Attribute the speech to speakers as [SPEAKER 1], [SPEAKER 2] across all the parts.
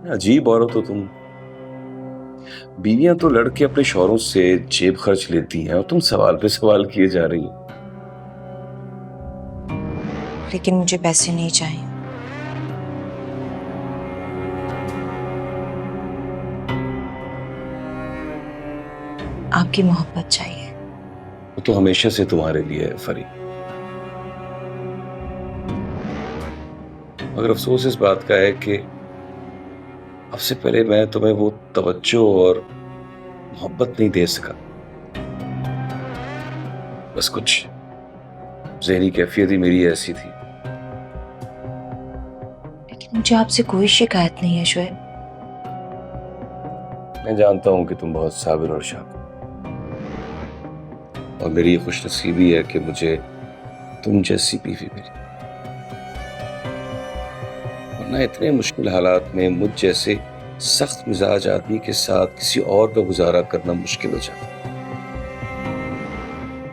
[SPEAKER 1] अजीब औरत हो तुम। बीवियां तो लड़के अपने शौहरों से जेब खर्च लेती हैं और तुम सवाल पे सवाल किए जा रही हो।
[SPEAKER 2] लेकिन मुझे पैसे नहीं चाहिए। आपकी मोहब्बत चाहिए।
[SPEAKER 1] वो तो हमेशा से तुम्हारे लिए है फरी। मगर अफसोस इस बात का है कि अब से पहले मैं तुम्हें वो तवज्जो और मोहब्बत नहीं दे सका। बस कुछ ज़हनी कैफियत ही मेरी ऐसी थी।
[SPEAKER 2] लेकिन मुझे आपसे कोई शिकायत नहीं है शोएब।
[SPEAKER 1] मैं जानता हूं कि तुम बहुत साबिर और शाकिर, और मेरी ये खुशनसीबी है कि मुझे तुम जैसी बीवी मिली। वरना इतने मुश्किल हालात में मुझ जैसे सख्त मिजाज आदमी के साथ किसी और का गुजारा करना मुश्किल हो जाता।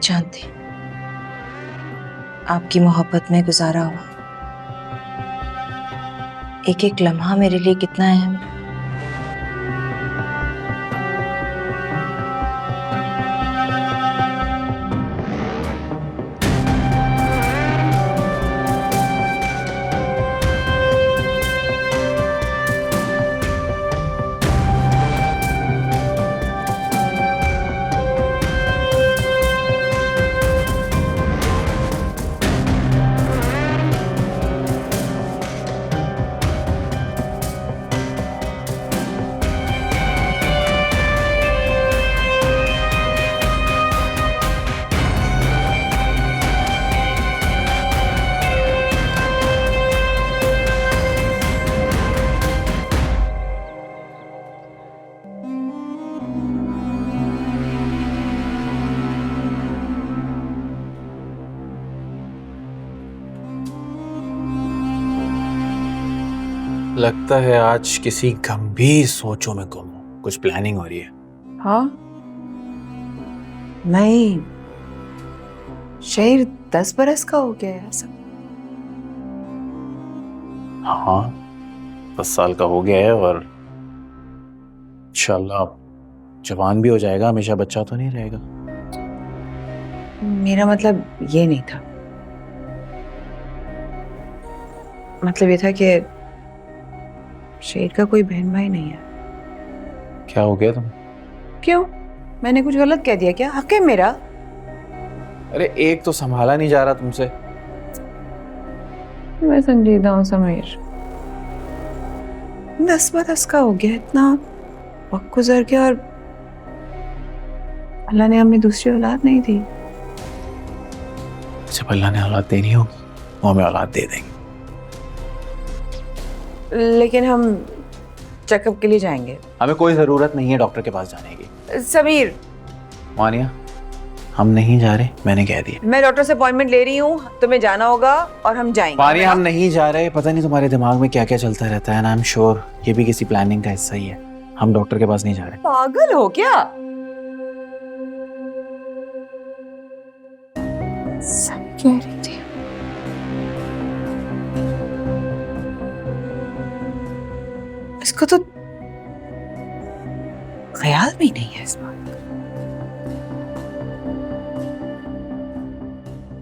[SPEAKER 2] जानती, आपकी मोहब्बत में गुजारा हुआ एक एक लम्हा मेरे लिए कितना अहम है।
[SPEAKER 3] लगता है आज किसी गंभीर सोचों में गुम हूं। कुछ प्लानिंग हो रही है।
[SPEAKER 4] हाँ, नहीं, शेर 10 बरस का हो गया है सब।
[SPEAKER 3] हाँ, 10 साल का हो गया है और इंशाल्लाह जवान भी हो जाएगा। हमेशा बच्चा तो नहीं रहेगा।
[SPEAKER 4] मेरा मतलब ये नहीं था। मतलब ये था कि शेर का कोई बहन भाई नहीं है।
[SPEAKER 3] क्या हो गया तुम?
[SPEAKER 4] क्यों? मैंने कुछ गलत कह दिया क्या? हक है मेरा।
[SPEAKER 3] अरे एक तो संभाला नहीं जा रहा तुमसे।
[SPEAKER 4] मैं संजीदा हूँ समीर। 10 बरस का हो गया, इतना वक्त गुजर गया और अल्लाह ने हमें दूसरी औलाद नहीं दी।
[SPEAKER 3] जब अल्लाह ने औलाद देनी होगी वो हमें औलाद दे देंगे।
[SPEAKER 4] लेकिन हम चेकअप के लिए जाएंगे।
[SPEAKER 3] हमें कोई जरूरत नहीं है डॉक्टर के पास जाने की।
[SPEAKER 4] समीर,
[SPEAKER 3] मानिया, हम नहीं जा रहे, मैंने कह दिया।
[SPEAKER 4] मैं डॉक्टर से अपॉइंटमेंट ले रही हूँ, तुम्हें जाना होगा और हम जाएंगे।
[SPEAKER 3] मानिया, हम नहीं जा रहे। पता नहीं तुम्हारे दिमाग में क्या क्या चलता रहता है ना। आई एम श्योर ये भी किसी प्लानिंग का हिस्सा ही है। हम डॉक्टर के पास नहीं जा रहे।
[SPEAKER 4] पागल हो क्या? सही कह रही थी। इसको तो ख्याल भी नहीं है इस बात का।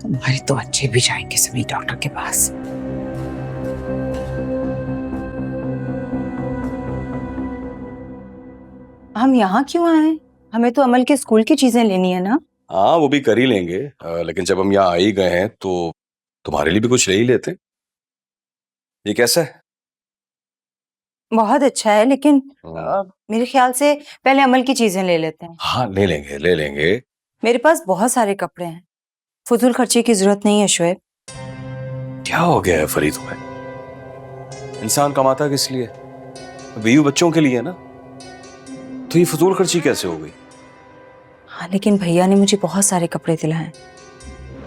[SPEAKER 4] तुम्हारे तो अच्छे भी जाएंगे सभी डॉक्टर के पास।
[SPEAKER 2] हम यहाँ क्यों आए? हमें तो अमल के स्कूल की चीजें लेनी है ना।
[SPEAKER 1] हाँ, वो भी कर ही लेंगे, लेकिन जब हम यहाँ आ ही गए हैं तो तुम्हारे लिए भी कुछ ले ही लेते। ये कैसा है?
[SPEAKER 2] बहुत अच्छा है, लेकिन मेरे ख्याल से पहले अमल की चीजें ले लेते हैं।
[SPEAKER 1] हाँ, ले लेंगे ले लेंगे।
[SPEAKER 2] मेरे पास बहुत सारे कपड़े हैं, फजूल खर्चे की जरूरत नहीं है शोएब।
[SPEAKER 1] क्या हो गया है फरी तुम्हें? इंसान कमाता किस लिए? बीवी बच्चों के लिए ना। तो ये फजूल खर्ची कैसे हो गई?
[SPEAKER 2] हाँ, लेकिन भैया ने मुझे बहुत सारे कपड़े दिलाए।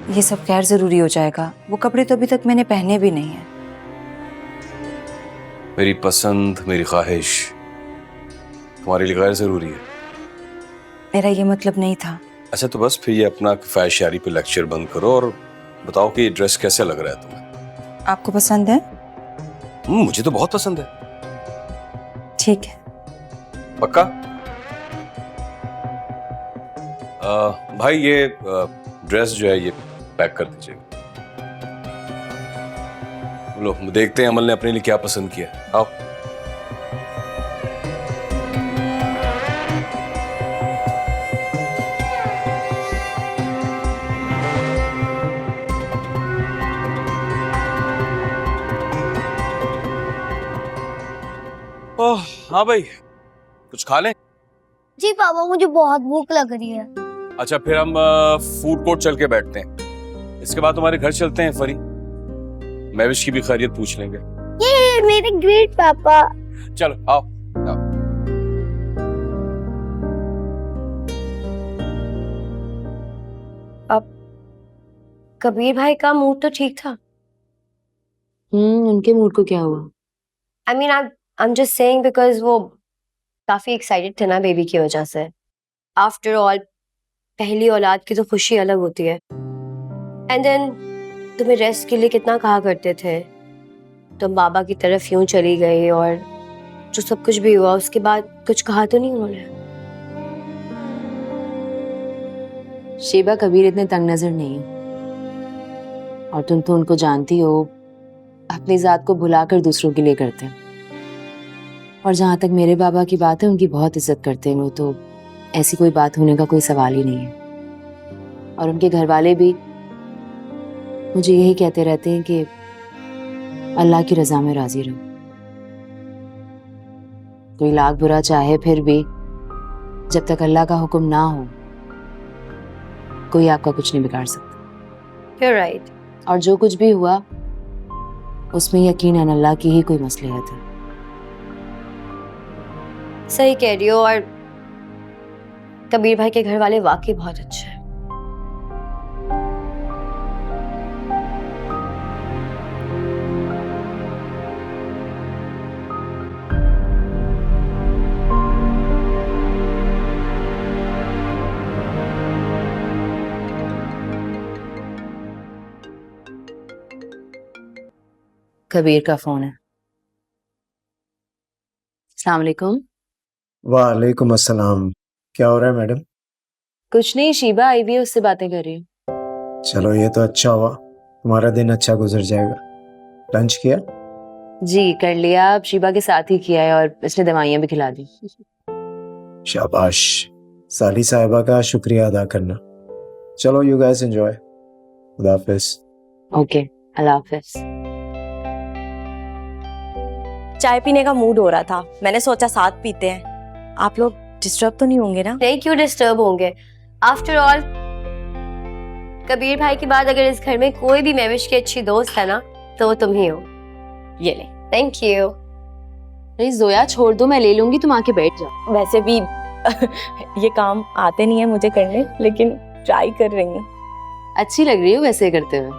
[SPEAKER 2] ये सब गैर जरूरी हो जाएगा। वो कपड़े तो अभी तक मैंने पहने भी नहीं है।
[SPEAKER 1] मेरी पसंद, मेरी ख्वाहिश तुम्हारे लिए गैर जरूरी है?
[SPEAKER 2] मेरा ये मतलब नहीं था।
[SPEAKER 1] अच्छा, तो बस फिर ये अपना किफायत पे लेक्चर बंद करो और बताओ कि ये ड्रेस कैसा लग रहा है तुम्हें?
[SPEAKER 2] आपको पसंद है?
[SPEAKER 1] मुझे तो बहुत पसंद है।
[SPEAKER 2] ठीक है।
[SPEAKER 1] पक्का? भाई ये ड्रेस जो है ये पैक कर दीजिएगा। लो देखते हैं अमल ने अपने लिए क्या पसंद किया। आओ। ओह हाँ भाई, कुछ खा लें?
[SPEAKER 5] जी पापा, मुझे बहुत भूख लग रही है।
[SPEAKER 1] अच्छा फिर हम फूड कोर्ट चल के बैठते हैं। इसके बाद तुम्हारे घर चलते हैं फरी, महविश की भी खैरियत पूछ लेंगे।
[SPEAKER 5] ये मेरे ग्रेट पापा।
[SPEAKER 1] चलो आओ, आओ।
[SPEAKER 6] कबीर भाई का मूड तो ठीक था।
[SPEAKER 4] उनके मूड को क्या हुआ?
[SPEAKER 6] I mean I am just saying because वो काफी एक्साइटेड थे ना बेबी की वजह से। आफ्टर ऑल पहली औलाद की तो खुशी अलग होती है। एंड देन तुम्हें रेस्ट के लिए कितना कहा करते थे, तुम बाबा की तरफ यूं चली गई और जो सब कुछ भी हुआ उसके बाद कुछ कहा तो नहीं उन्होंने?
[SPEAKER 4] शेबा, कबीर इतने तंग नजर नहीं है और तुम तो उनको जानती हो, अपनी जात को भुलाकर दूसरों के लिए करते हैं। और जहां तक मेरे बाबा की बात है, उनकी बहुत इज्जत करते हैं वो, तो ऐसी कोई बात होने का कोई सवाल ही नहीं है। और उनके घर वाले भी मुझे यही कहते रहते हैं कि अल्लाह की रजा में राजी रहो। कोई लाख बुरा चाहे फिर भी जब तक अल्लाह का हुक्म ना हो, कोई आपका कुछ नहीं बिगाड़ सकता।
[SPEAKER 6] You're right.
[SPEAKER 4] और जो कुछ भी हुआ उसमें यकीनन अल्लाह की ही कोई मसलहत है।
[SPEAKER 6] सही कह रही हो। और कबीर भाई के घर वाले वाकई बहुत अच्छे हैं।
[SPEAKER 4] कबीर का फोन है। अस्सलाम वालेकुम।
[SPEAKER 7] वालेकुम अस्सलाम। क्या हो रहा है मैडम?
[SPEAKER 4] कुछ नहीं, शीबा आई भी है, उससे बातें कर रही हूँ।
[SPEAKER 7] चलो ये तो अच्छा हुआ, तुम्हारा दिन अच्छा गुजर जाएगा। लंच किया?
[SPEAKER 4] जी कर लिया, अब शीबा के साथ ही किया है और इसने दवाइयाँ भी खिला दी।
[SPEAKER 7] शाबाश, साली साहिबा का शुक्रिया अदा करना। चलो यू गाइस एंजॉय। खुदा हाफिज।
[SPEAKER 4] ओके, अल्लाह हाफिज।
[SPEAKER 8] चाय पीने का मूड हो रहा था, मैंने सोचा साथ पीते हैं। आप लोग डिस्टर्ब तो नहीं होंगे ना?
[SPEAKER 6] नहीं, क्यों डिस्टर्ब होंगे? आफ्टर ऑल कबीर भाई के बाद अगर इस घर में कोई भी महविश की अच्छी दोस्त है ना, तो वो तुम ही हो।
[SPEAKER 8] ये ले।
[SPEAKER 6] Thank you.
[SPEAKER 4] अरे जोया छोड़ दो, मैं ले लूंगी, तुम आके बैठ जाओ।
[SPEAKER 8] वैसे भी ये काम आते नहीं है मुझे करने, लेकिन ट्राई कर रही हूँ।
[SPEAKER 4] अच्छी लग रही हो वैसे करते हुए।